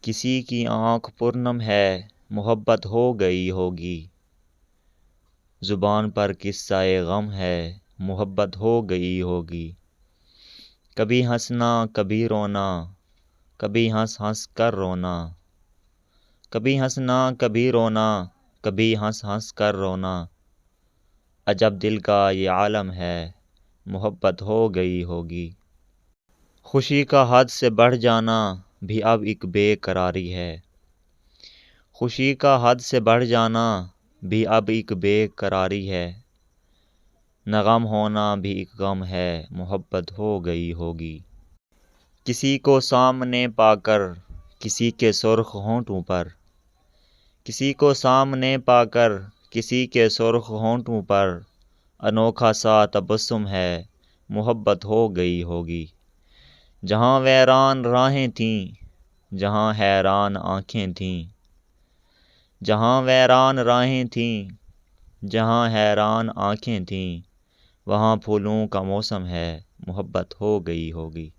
کسی کی آنکھ پرنم ہے محبت ہو گئی ہوگی، زبان پر قصہ غم ہے محبت ہو گئی ہوگی۔ کبھی ہنسنا کبھی رونا، کبھی ہنس ہنس کر رونا، کبھی ہنسنا کبھی رونا، کبھی ہنس ہنس کر رونا۔ عجب دل کا یہ عالم ہے محبت ہو گئی ہوگی۔ خوشی کا حد سے بڑھ جانا بھی اب ایک بے قراری ہے، خوشی کا حد سے بڑھ جانا بھی اب ایک بے قراری ہے۔ نہ غم ہونا بھی ایک غم ہے محبت ہو گئی ہوگی۔ کسی کو سامنے پا کر کسی کے سرخ ہونٹوں پر، کسی کو سامنے پا کر کسی کے سرخ ہونٹوں پر انوکھا سا تبسم ہے محبت ہو گئی ہوگی۔ جہاں ویران راہیں تھیں، جہاں حیران آنکھیں تھیں، جہاں ویران راہیں تھیں، جہاں حیران آنکھیں تھیں، وہاں پھولوں کا موسم ہے محبت ہو گئی ہوگی۔